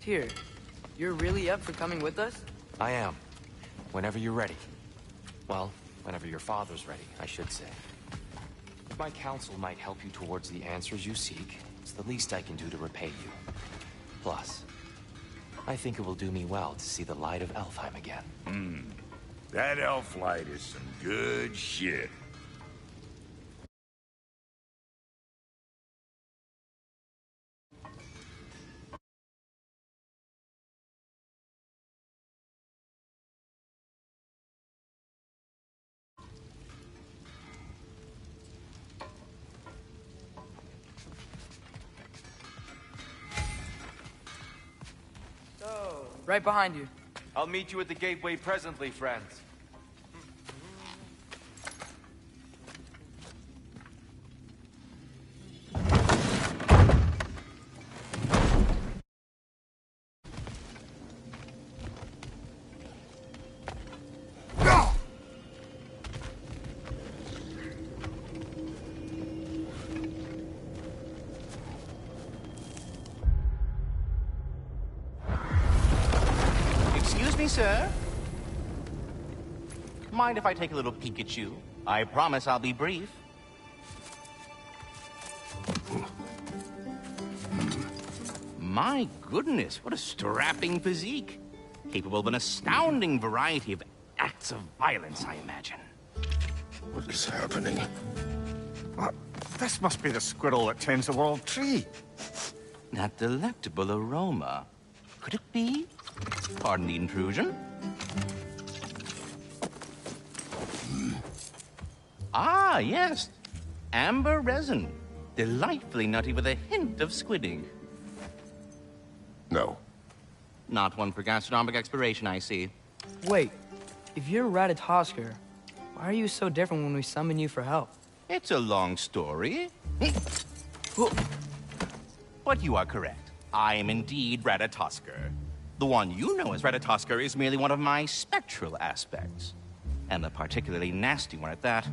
Tyr, you're really up for coming with us? I am. Whenever you're ready. Well, whenever your father's ready, I should say. If my counsel might help you towards the answers you seek, it's the least I can do to repay you. Plus, I think it will do me well to see the light of Elfheim again. That elf light is some good shit. Right behind you. I'll meet you at the gateway presently, friends. Excuse me, sir. Mind if I take a little peek at you? I promise I'll be brief. My goodness, what a strapping physique. Capable of an astounding variety of acts of violence, I imagine. What is happening? This must be the squirrel that tends the world tree. That delectable aroma. Could it be? Pardon the intrusion. Ah, yes. Amber resin. Delightfully nutty with a hint of squidding. No. Not one for gastronomic exploration, I see. Wait, if you're Ratatoskr, why are you so different when we summon you for help? It's a long story. But you are correct. I am indeed Ratatoskr. The one you know as Ratatoskr is merely one of my spectral aspects. And a particularly nasty one at that.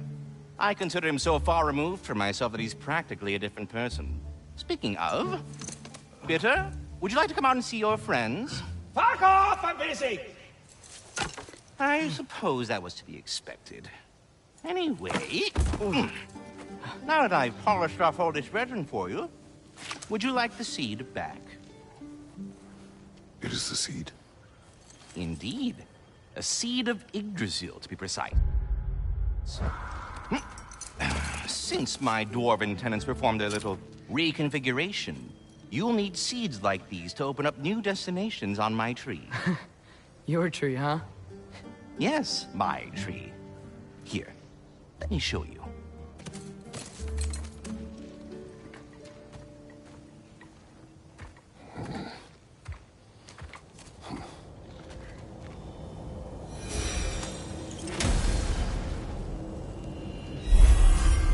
I consider him so far removed from myself that he's practically a different person. Speaking of... Bitter, would you like to come out and see your friends? Fuck off! I'm busy! I suppose that was to be expected. Anyway... Now that I've polished off all this resin for you, would you like the seed back? It is the seed. Indeed. A seed of Yggdrasil, to be precise. Since my dwarven tenants performed their little reconfiguration, you'll need seeds like these to open up new destinations on my tree. Your tree, huh? Yes, my tree. Here, let me show you.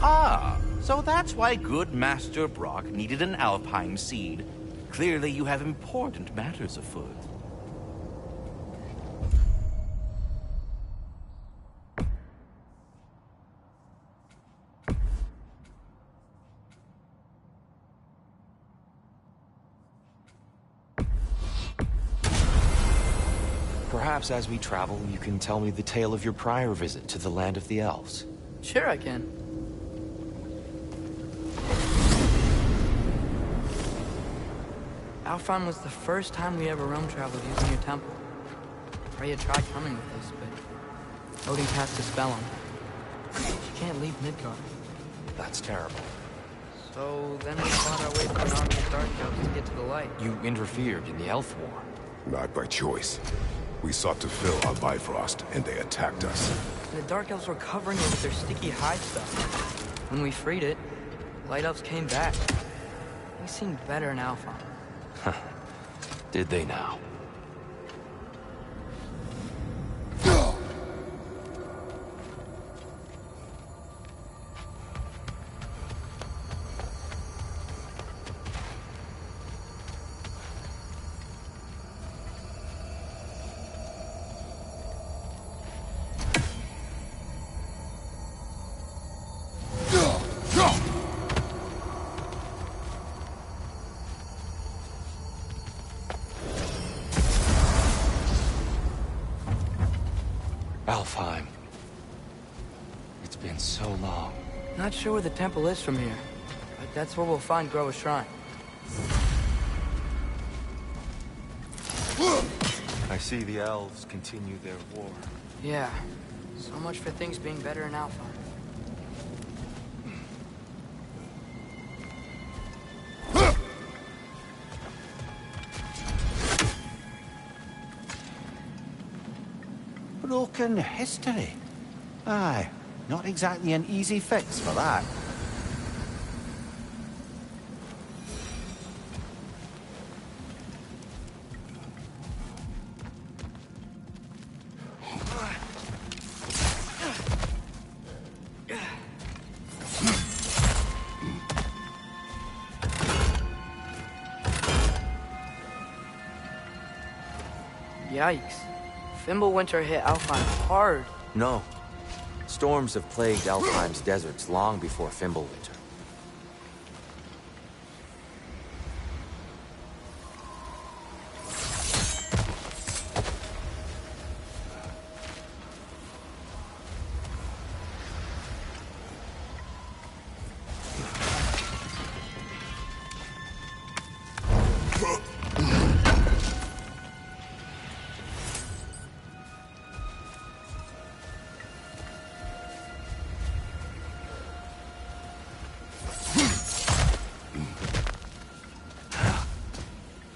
Ah, so that's why good Master Brock needed an Alpine seed. Clearly you have important matters afoot. Perhaps as we travel, you can tell me the tale of your prior visit to the land of the elves. Sure I can. Alfheim was the first time we ever roam traveled using your temple. Freya tried coming with us, but Odin cast a spell on her. She can't leave Midgard. That's terrible. So then we fought our way through an army of dark elves to get to the light. You interfered in the Elf War. Not by choice. We sought to fill our Bifrost, and they attacked us. And the dark elves were covering it with their sticky hide stuff. When we freed it, the light elves came back. They seemed better in Alfheim. Did they now? Alfheim. It's been so long. Not sure where the temple is from here, but that's where we'll find Groa's shrine. I see the elves continue their war. Yeah, so much for things being better in Alfheim. Broken history. Aye, not exactly an easy fix for that. Yikes. Fimbulwinter hit Alfheim hard. No. Storms have plagued Alfheim's deserts long before Fimbulwinter.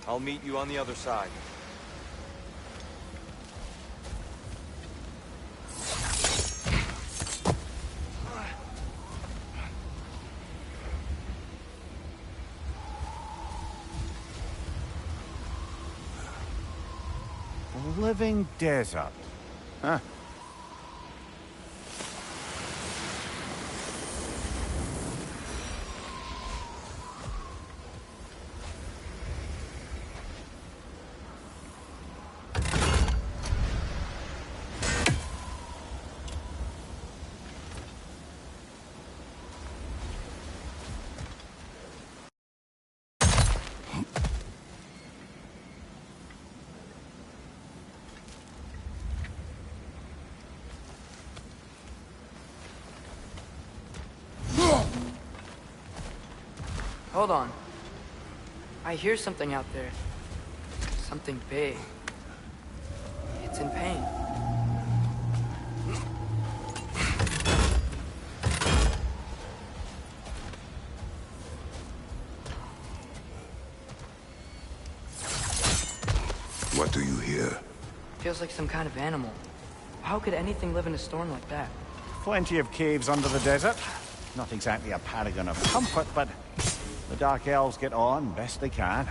I'll meet you on the other side. A living desert. Huh. Hold on. I hear something out there. Something big. It's in pain. What do you hear? Feels like some kind of animal. How could anything live in a storm like that? Plenty of caves under the desert. Not exactly a paragon of comfort, but the Dark Elves get on best they can.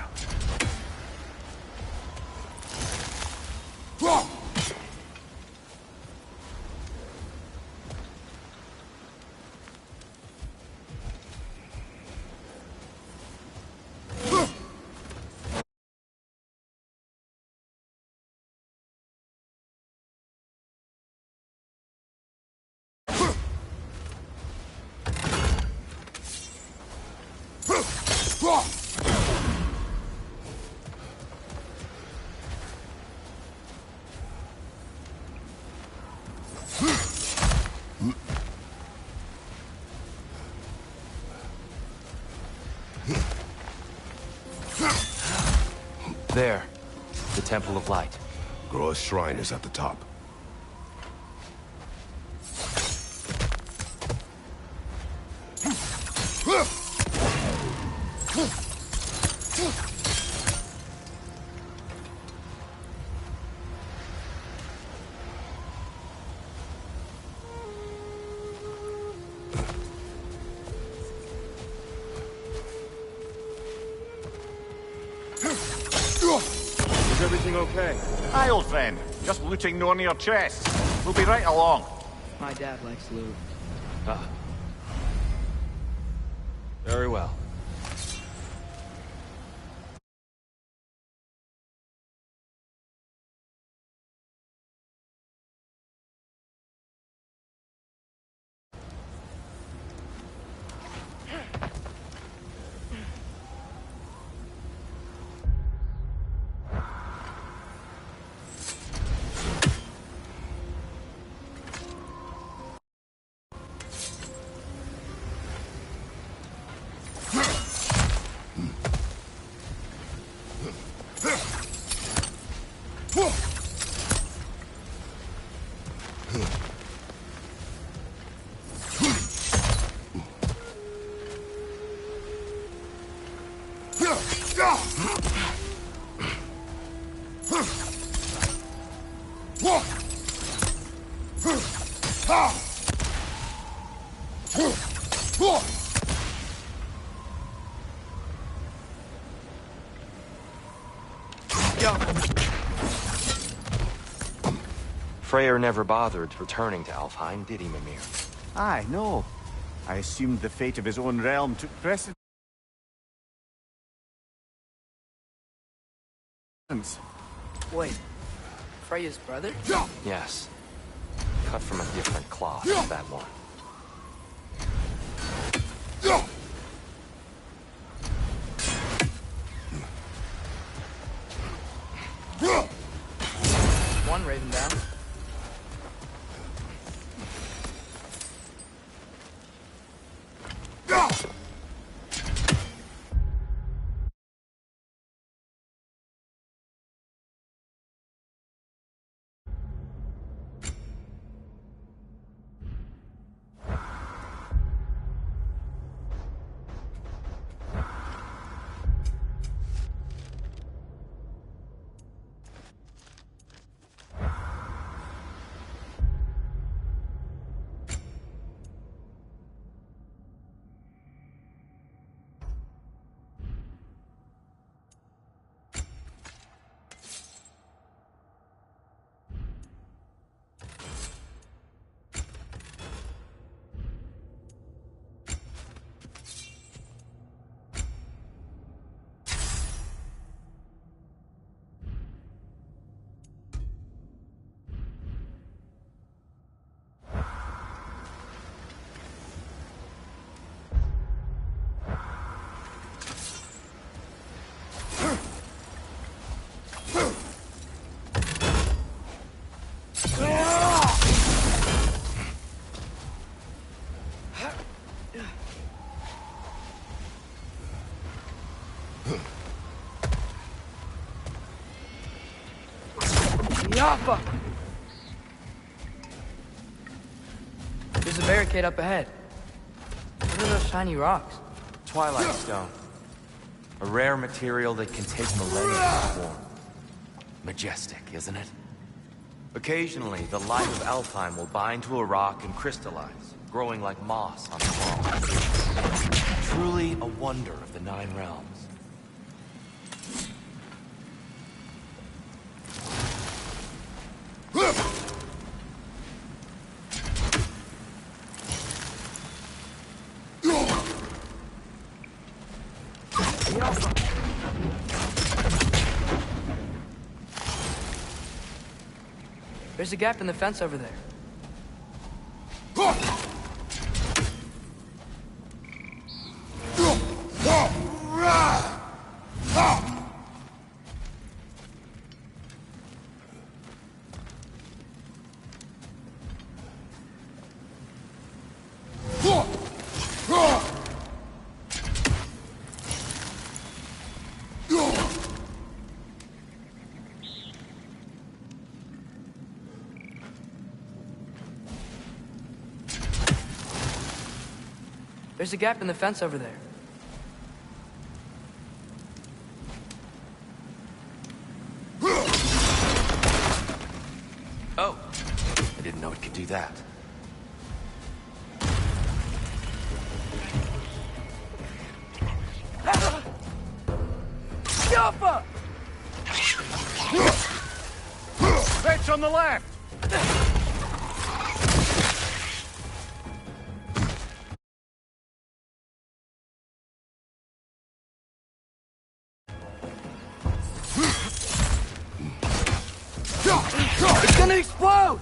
There. The Temple of Light. Groa's shrine is at the top. Is everything okay? Aye, old friend. Just looting no near chests. We'll be right along. My dad likes loot. Ah. Very well. Freyr never bothered returning to Alfheim, did he, Mimir? Aye, no. I assumed the fate of his own realm took precedence. Wait, Freya's brother? Yes. Cut from a different cloth, that one. One raven down. Yappa! There's a barricade up ahead. What are those shiny rocks? Twilight Stone. A rare material that can take millennia to form. Majestic, isn't it? Occasionally, the light of Alfheim will bind to a rock and crystallize, growing like moss on the wall. Truly a wonder of the Nine Realms. There's a gap in the fence over there. There's a gap in the fence over there. Oh, I didn't know it could do that. Yappa! Fetch on the left! It's gonna explode!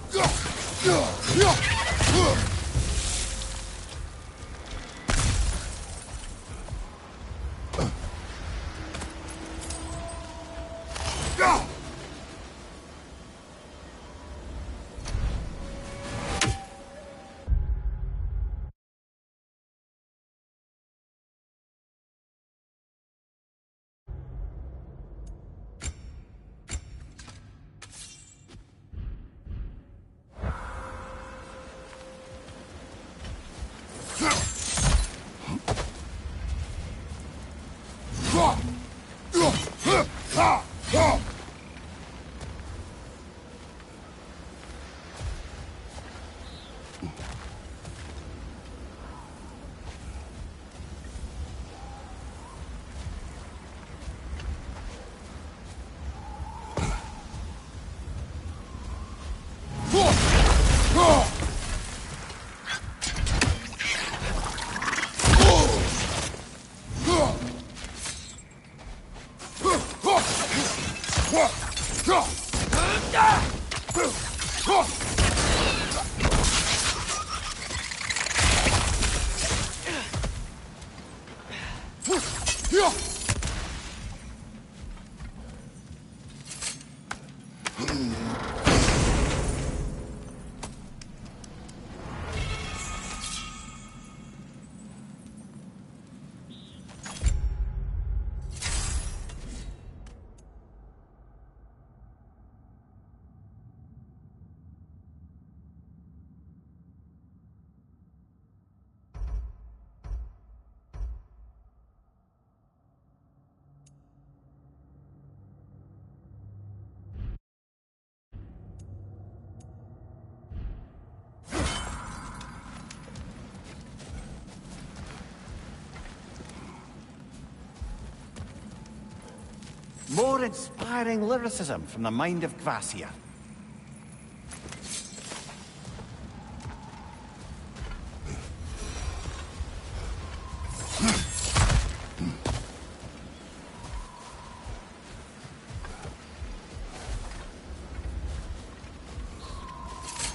More inspiring lyricism from the mind of Gracia.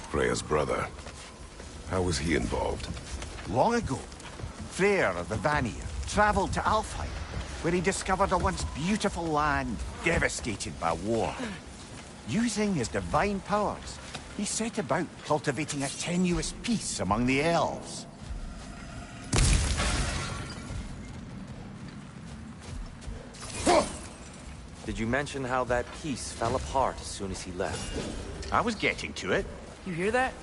Freya's brother. How was he involved? Long ago, Freyr of the Vanir traveled to Alfheim, where he discovered a once beautiful land devastated by war. Using his divine powers, he set about cultivating a tenuous peace among the elves. Did you mention how that peace fell apart as soon as he left? I was getting to it. You hear that?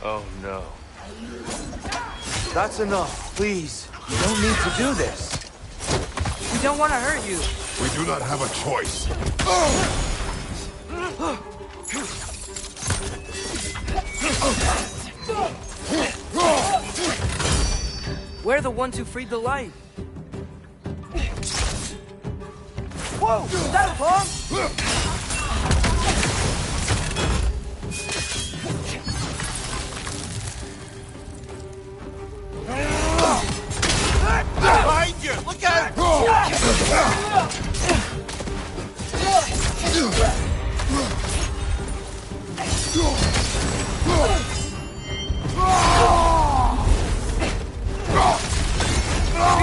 Oh no. That's enough, please. You don't need to do this. We don't want to hurt you. We do not have a choice. We're the ones who freed the light. Whoa! Is that a bomb? Behind you! Look out!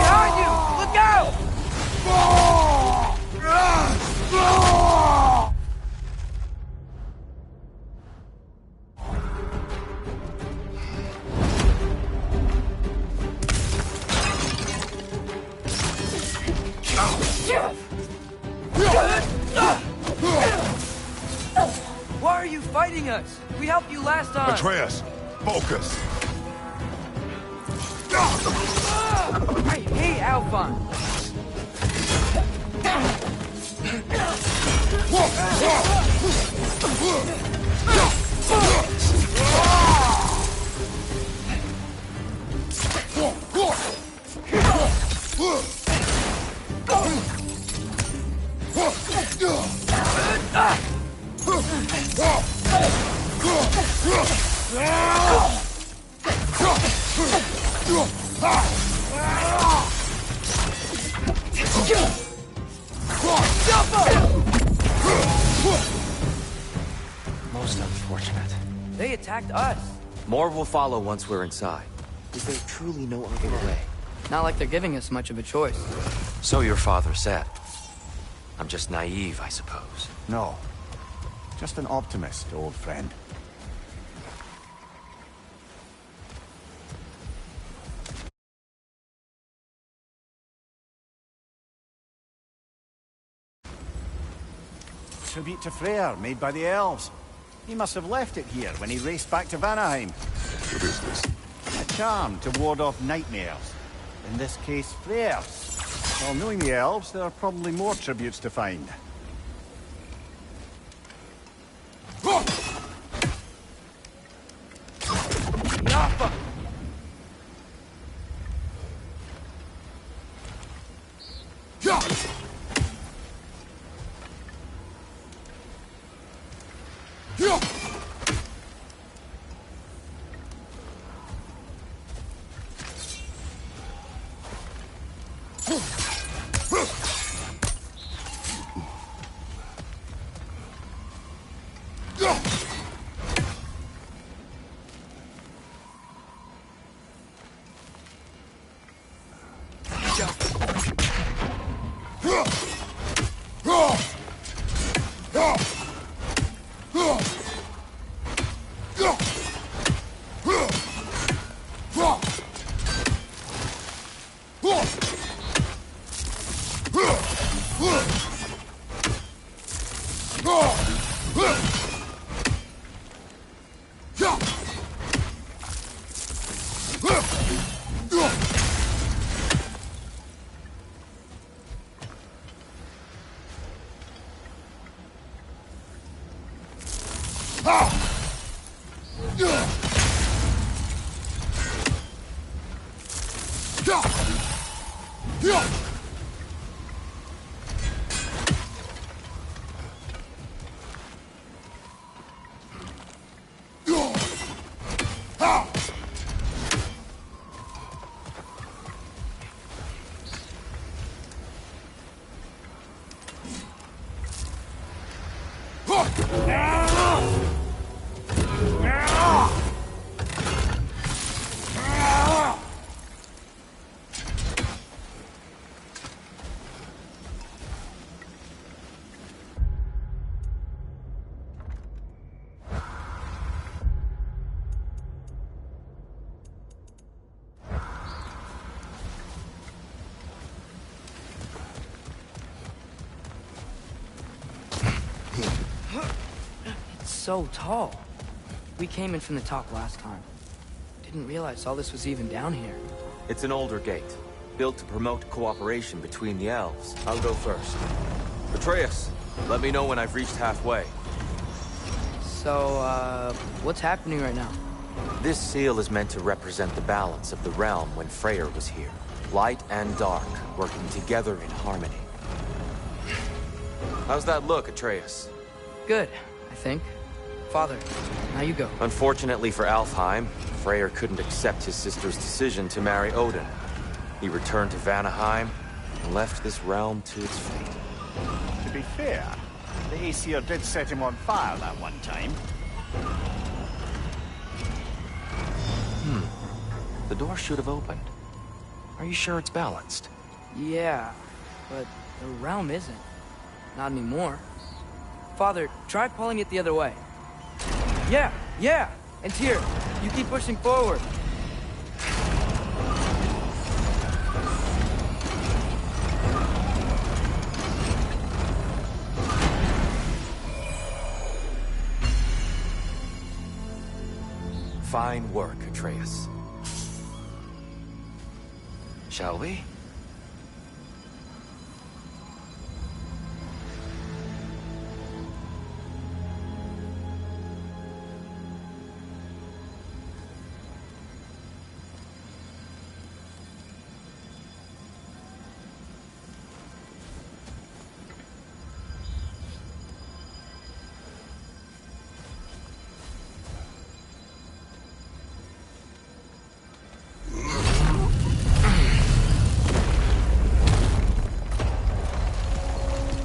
Behind you! Look out! Why are you fighting us? We helped you last time. Atreus, focus. I hate Alphon. Most unfortunate. They attacked us. More will follow once we're inside. Is there truly no other way? Not like they're giving us much of a choice. So your father said. I'm just naive, I suppose. No. Just an optimist, old friend. Tribute to Freyr, made by the elves. He must have left it here when he raced back to Vanaheim. What is this? A charm to ward off nightmares. In this case, Freyr. Well, knowing the elves, there are probably more tributes to find. off! So tall. We came in from the top last time. Didn't realize all this was even down here. It's an older gate, built to promote cooperation between the elves. I'll go first. Atreus, let me know when I've reached halfway. So, what's happening right now? This seal is meant to represent the balance of the realm when Freyr was here. Light and dark, working together in harmony. How's that look, Atreus? Good, I think. Father, now you go. Unfortunately for Alfheim, Freyr couldn't accept his sister's decision to marry Odin. He returned to Vanaheim and left this realm to its fate. To be fair, the Aesir did set him on fire that one time. The door should have opened. Are you sure it's balanced? Yeah, but the realm isn't. Not anymore. Father, try pulling it the other way. Yeah! And here, you keep pushing forward. Fine work, Atreus. Shall we?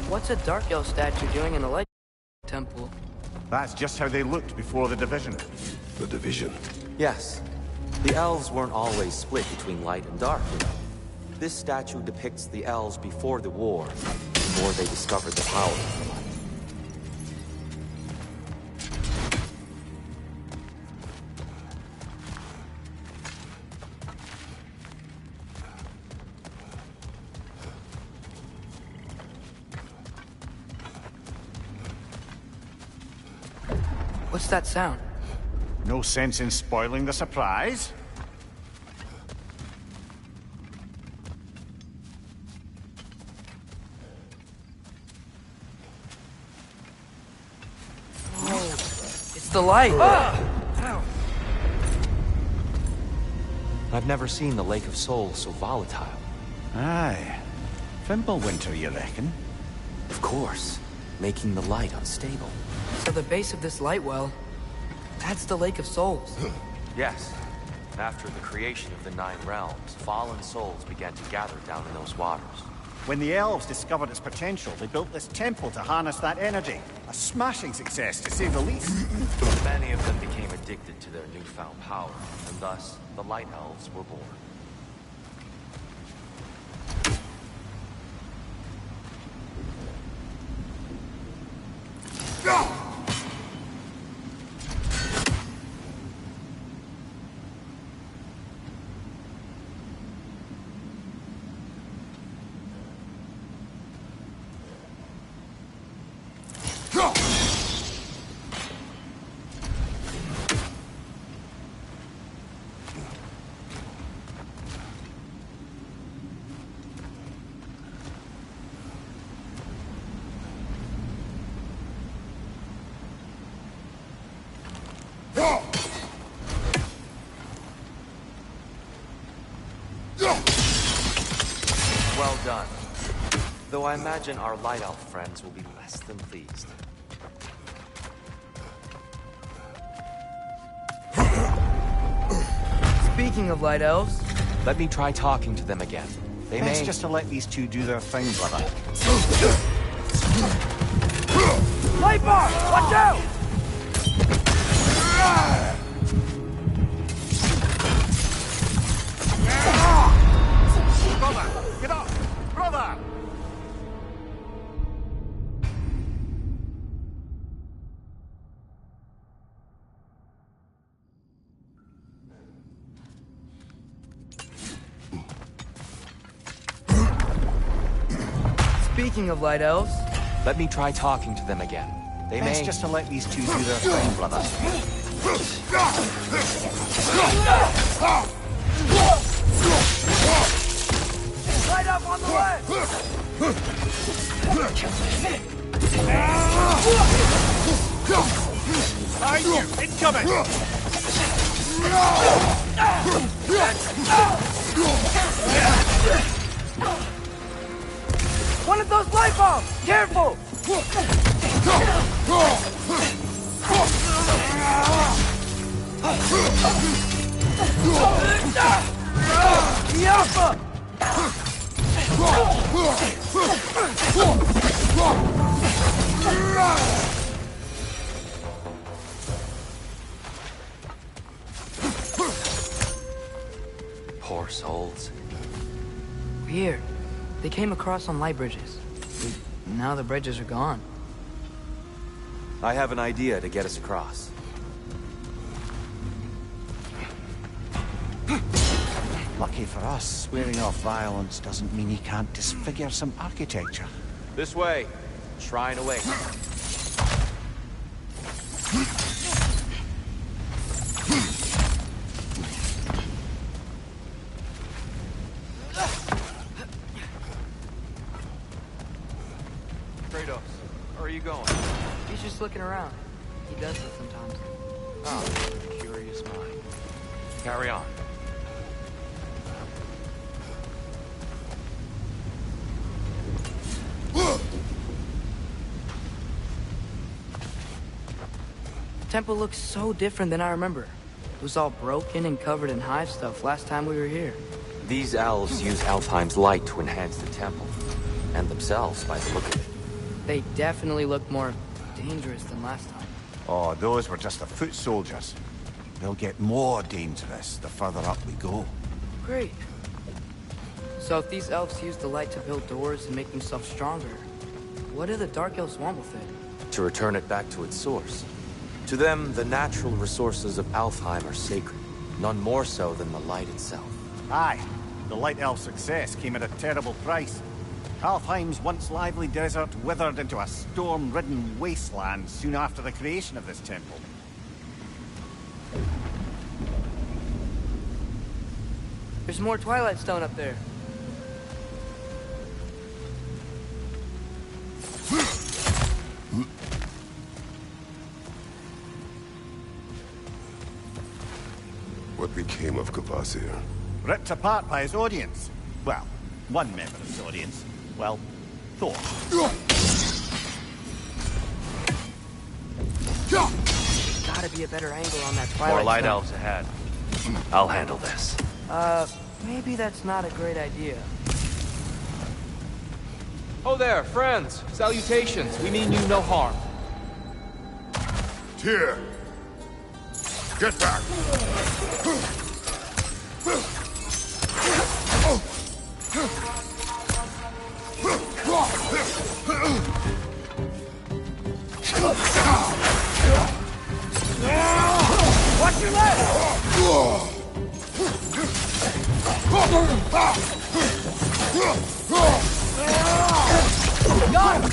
What's a Dark Elf statue doing in the Light Temple? That's just how they looked before the division. The division. Yes. The elves weren't always split between light and dark, you know. This statue depicts the elves before the war, before they discovered the power of the light. What's that sound? No sense in spoiling the surprise. It's the light! Ah! Ow. I've never seen the Lake of Souls so volatile. Aye. Fimbulwinter, you reckon? Of course, making the light unstable. So the base of this light well, that's the Lake of Souls. Yes. After the creation of the Nine Realms, fallen souls began to gather down in those waters. When the elves discovered its potential, they built this temple to harness that energy. A smashing success, to say the least. Many of them became addicted to their newfound power, and thus, the Light Elves were born. Well done. Though I imagine our Light Elf friends will be less than pleased. Speaking of light elves, Let me try talking to them again. They Best may... just to let these two do their thing, brother. light bar! Watch out! Brother! Get up! Brother! Speaking of light elves, Let me try talking to them again. They Best may... just to let these two do their thing, brother. light up on the left! Behind you! Incoming! One of those light bulbs! Careful! Yappa! Poor souls. Weird. They came across on light bridges. Now the bridges are gone. I have an idea to get us across. Lucky for us, swearing off violence doesn't mean he can't disfigure some architecture. This way. Shrine away. Kratos, where are you going? He's just looking around. He does this sometimes. Oh, curious mind. Carry on. The temple looks so different than I remember. It was all broken and covered in hive stuff last time we were here. These elves use Alfheim's light to enhance the temple. And themselves, by the look of it. They definitely look more dangerous than last time. Oh, those were just the foot soldiers. They'll get more dangerous the further up we go. Great. So if these elves use the light to build doors and make themselves stronger, what do the Dark Elves want with it? To return it back to its source. To them, the natural resources of Alfheim are sacred. None more so than the light itself. Aye, the Light Elf success came at a terrible price. Alfheim's once lively desert withered into a storm-ridden wasteland soon after the creation of this temple. There's more Twilight Stone up there. What became of Kvasir? ripped apart by his audience. Well, one member of his audience. Well, Thor. Gotta be a better angle on that Twilight More light Zone. elves ahead. I'll handle this. Maybe that's not a great idea. Oh there, friends. Salutations. We mean you no harm. Tyr! Get back! Watch your leg! Got him!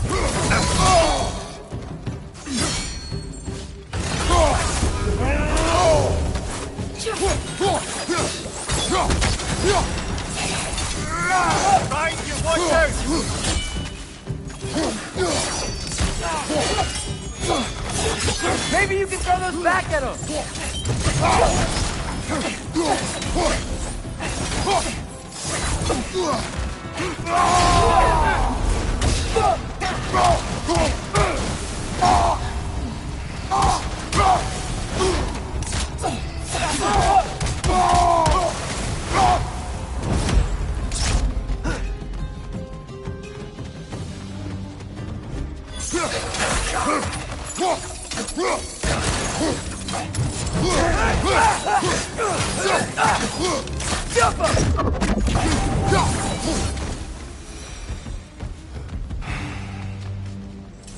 Right, you watch out! Maybe you can throw those back at him!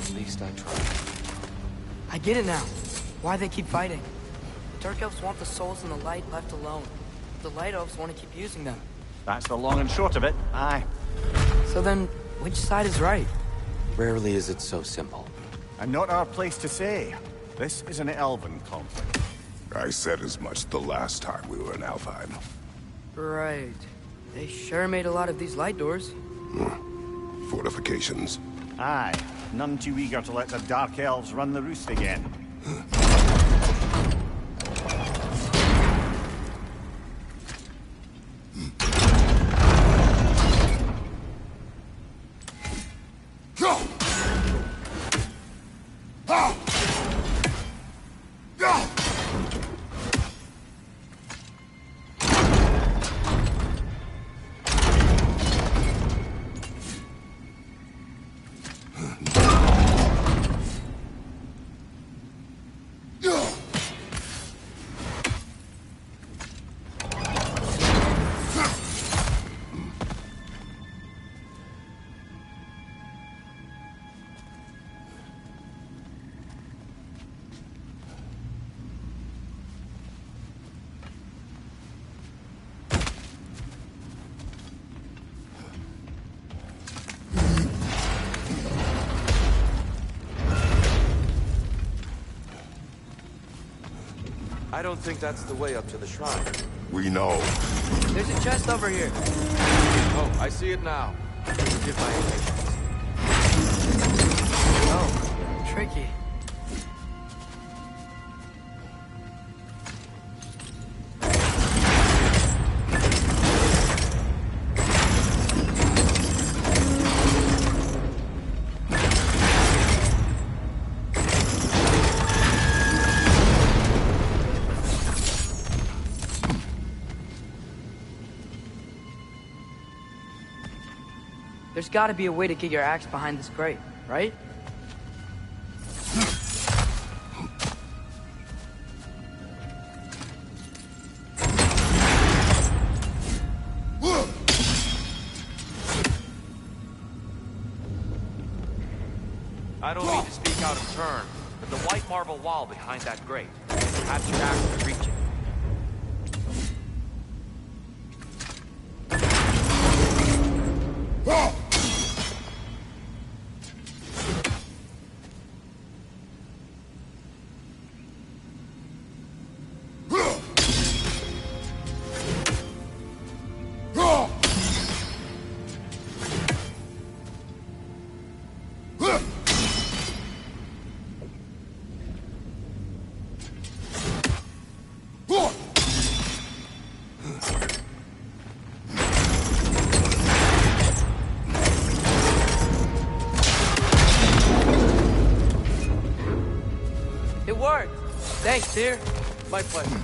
At least I tried. I get it now. Why they keep fighting. Dark elves want the souls in the light left alone. The light elves want to keep using them. That's the long and short of it. Aye. So then, which side is right? Rarely is it so simple. And not our place to say. This is an elven conflict. I said as much the last time we were in Alfheim. Right. They sure made a lot of these light doors. Fortifications. Aye. None too eager to let the Dark Elves run the roost again. I don't think that's the way up to the shrine. We know. There's a chest over here. Oh, I see it now. Forgive my impatience. Oh, tricky. There's gotta be a way to get your axe behind this crate, right? I don't mean to speak out of turn, but the white marble wall behind that grate. Perhaps your axe could reach it. Thanks, dear. My pleasure.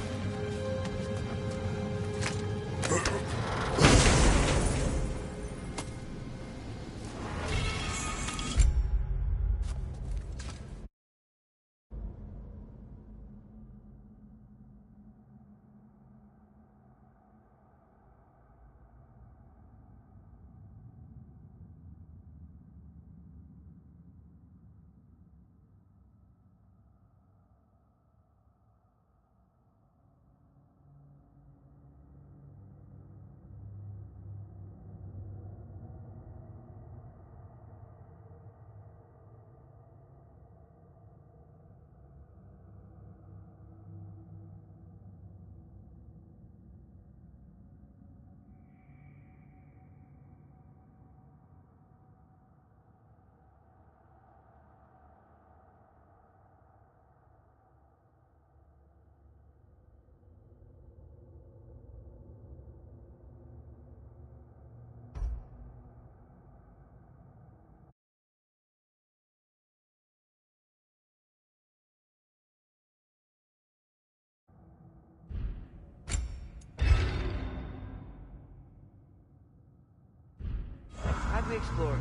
How'd we explore?